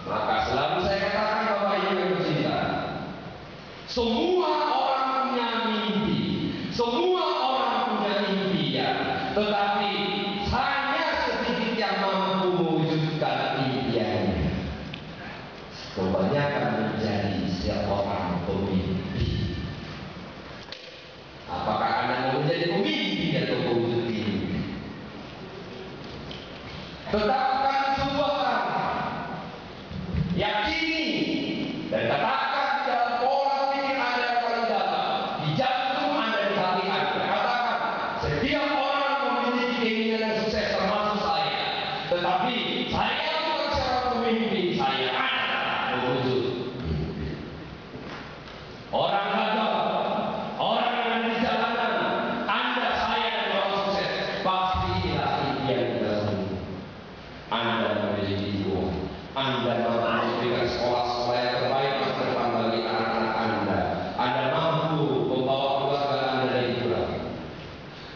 Maka selalu saya katakan Bapak Ibu yang tercinta, semua orang punya mimpi, semua orang punya impian, tetapi hanya sedikit yang mampu mewujudkan impiannya. Kebanyakan menjadi seorang pemimpi. Apakah Anda mau menjadi pemimpi atau mewujud mimpi? Tetapkan sebuah kata, yakini dan katakan di dalam pola pikir Anda yang paling dalam, di jantung Anda, di hati Anda. Katakan, setiap orang memiliki keinginan yang sukses termasuk saya, tetapi saya bukan seorang pemimpi, saya adalah mewujud mimpi. Orang gagal, orang yang ada di jalanan, Anda, saya dan orang sukses, pastilah impian kita semua. Anda memiliki uang, Anda mampu memberikan sekolah-sekolah yang terbaik masa depan bagi anak-anak Anda. Anda mampu membawa keluarga Anda liburan.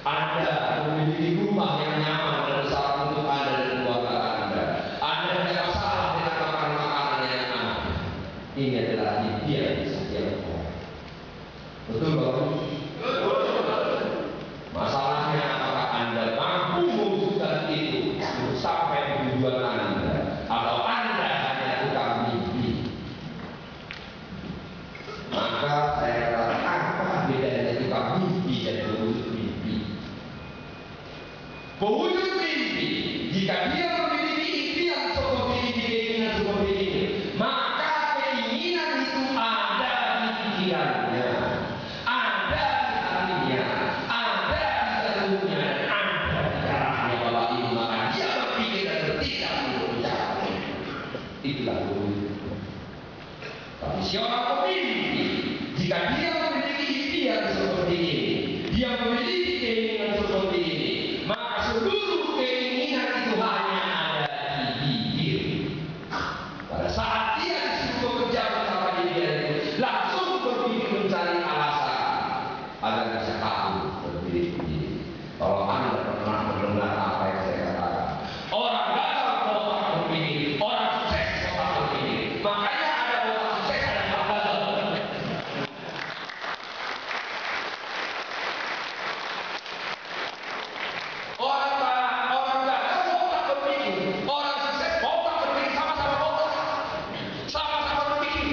Anda memiliki rumah yang nyaman dan besar untuk Anda dan keluarga Anda. Anda tidak masalah dengan makanan yang aman. Ini adalah impian setiap orang. Betul Bapak? Masalahnya apakah Anda mampu mewujudkan itu untuk sampai tujuan Anda, atau Anda hanya tukang mimpi? Maka saya katakan, apa bedanya tukang mimpi dan mewujud mimpi? Mewujud mimpi, jika dia memiliki impian seperti ini, keinginan seperti ini, maka keinginan itu ada di pikirannya, ada di hatinya, ada di jantungnya, dan ada di darahnya Bapak Ibu. Maka dia berpikir dan bertindak untuk mencapai. Itulah mewujud. Tapi seorang pemimpi, jika dia memiliki impian seperti ini, dia memiliki keinginan seperti ini, maka seluruh keinginan itu hanya ada di bibir. Pada saat dia disuruh bekerja bersama dia itu, langsung berpikir mencari alasan agar bisa tahu berdiri. Kalau Anda pernah mendengar apa yang saya katakan, orang gagal otak berpikir, orang sukses otak berpikir. Makanya ada otak sukses, ada otak gagal. Orang gagal otak berpikir, orang sukses otak berpikir, sama-sama otak, sama-sama berpikir.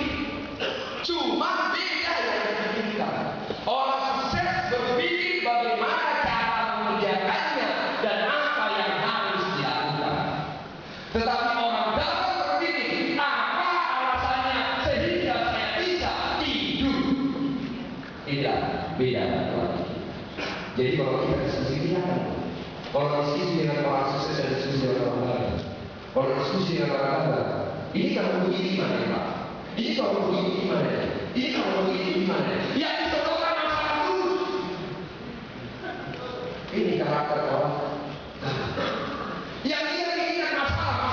Cuma beda yang dipikirkan. Orang sukses berpikir bagaimana cara mengerjakannya dan apa yang harus dilakukan. Tetapi orang gagal berpikir, apa alasannya sehingga saya bisa tidur. Tidak, beda. Jadi kalau kita diskusi kelihatan. Kalau diskusi dengan orang sukses dan diskusi dengan orang gagal. Kalau diskusi dengan orang gagal, ini kalau begini gimana ya Pak? Ini kalau begini gimana ya? Ini kalau begini gimana ya? Ya disodorkan masalah terus. Ini karakter orang yang dia inginkan masalah.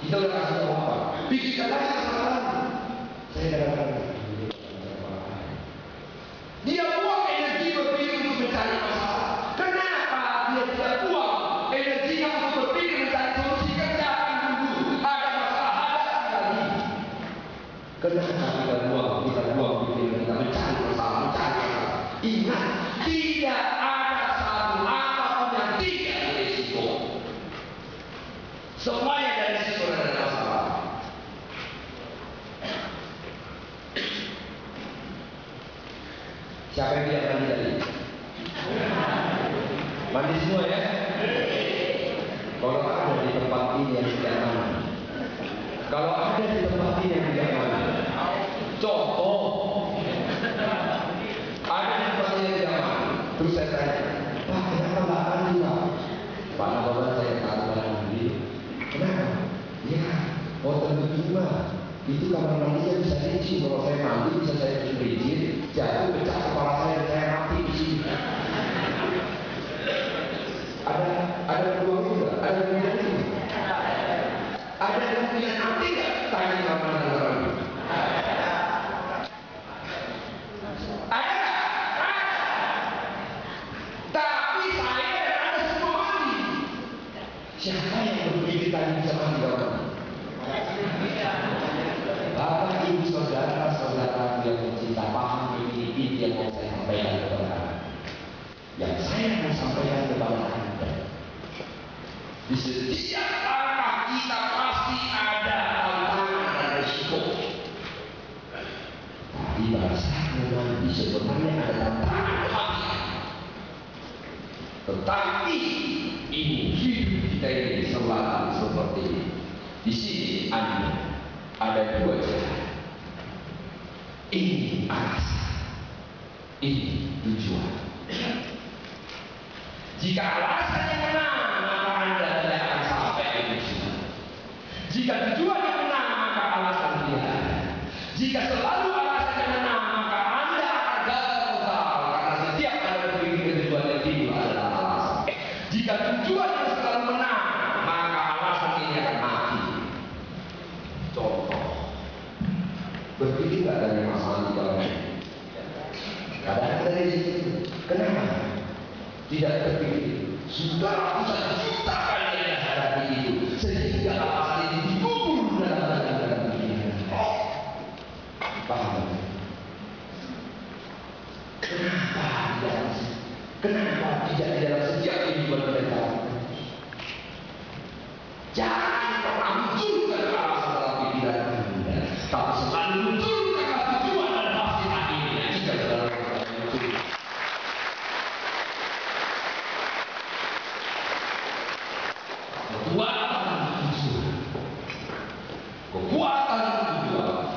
Kita udah kasih tahu apa? Pikirkan lagi masalah. Saya katakan dia buang energi berpikir untuk mencari masalah. Kenapa dia tidak buang energinya untuk berpikir mencari solusi? Kerjakan dulu. Ada masalah, hadapi lagi. Kenapa kita buang pikiran kita mencari masalah? Ingat, tidak ada satu apapun yang tidak berisiko. Semuanya dari risiko dan ada masalah. Siapa yang tidak mandi tadi? Mandi semua ya? Kalau ada di tempat ini yang tidak mandi, kalau ada di tempat ini yang tidak mandi, contoh, ada di tempat ini yang tidak mandi, terus saya tanya, Pak kenapa nggak mandi Pak? Pak Nabawan saya katakan mandi. Kenapa? Ya, terima. Itu kamar mandinya bisa licin. Kalau saya mandi bisa saya licin, jatuh pecah kepala saya dan saya mati di sini. Ada peluang juga, ada kemungkinan juga. Ada kemungkinan mati nggak? Tanya kamar mandi. Ada nggak? Tapi saya dan Anda semua mati. Siapa yang berpikir tadi bisa mandi kamar mandi? Tetapi ini hidup kita ini selalu seperti ini. Di sini ada dua jalan. Ini alasan, ini tujuan. Jika alasannya menang, maka Anda tidak akan sampai ke tujuan. Jika tujuannya menang, maka alasan tidak ada. Jika selalu alasannya menang, maka Anda akan gagal total. Karena setiap Anda berpikir tujuan yang timbul adalah alasan. Jika tujuan yang selalu menang, maka alasan ini akan mati. Contoh, berpikir nggak dari masalah di dalam hidup? Kadang dari situ, kenapa tidak berpikir? Sudah juta kali Anda hadapi itu, sehingga alasan ini dikubur dalam pikiran. Paham? Kenapa tidak di dalam setiap kehidupan mereka? Jangan pernah munculkan alasan dalam pikiran Anda, tapi selalu munculkan tujuan dan pasti akhirnya jika dalam itu.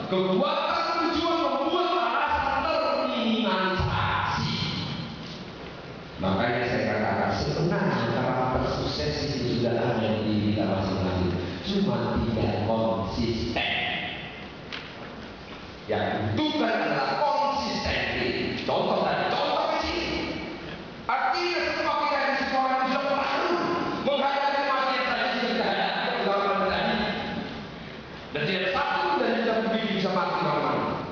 Kekuatan tujuan membuat alasan terminimalisasi. Makanya saya katakan sebenarnya karakter sukses itu sudah ada di diri kita masing-masing, cuma tidak konsisten. Yang dibutuhkan adalah konsistensi. Contoh kecil. Artinya semua kita di sekolah bisa perlu menghadapi materi tadi sudah ada pengalaman tadi. Dan tidak satu dari kita begitu bisa mati mana-mana.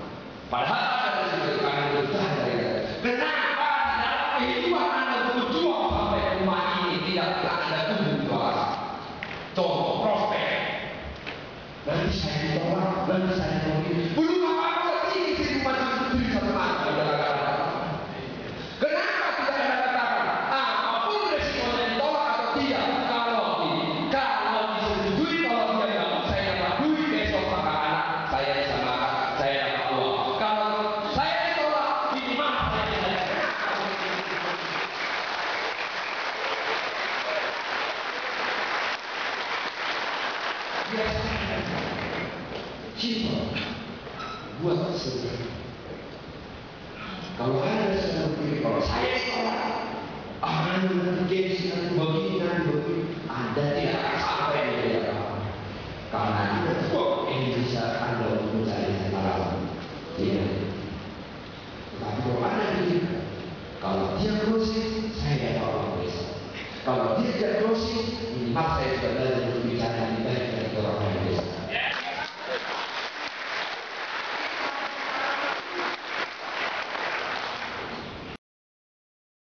Padahal ada disebutkan berkah dari kita. Kenapa di dalam kehidupan Anda berjuang sampai rumah ini tidak pernah Anda tunggu juara? Contoh prospek. Nanti saya ditolak, nanti saya ditolak. Belum apa-apa ini sih masih berdiri satu mata. Kenapa tidak Anda katakan? Apapun resikonya ditolak atau tidak, kalau disetujui, kalau tidak mau, saya dapat duit besok maka anak saya bisa makan, saya dapat uang. Kalau saya ditolak, minimal saya bisa kena. Simpel, buat sendiri. Kalau ada seperti kalau saya ditolak,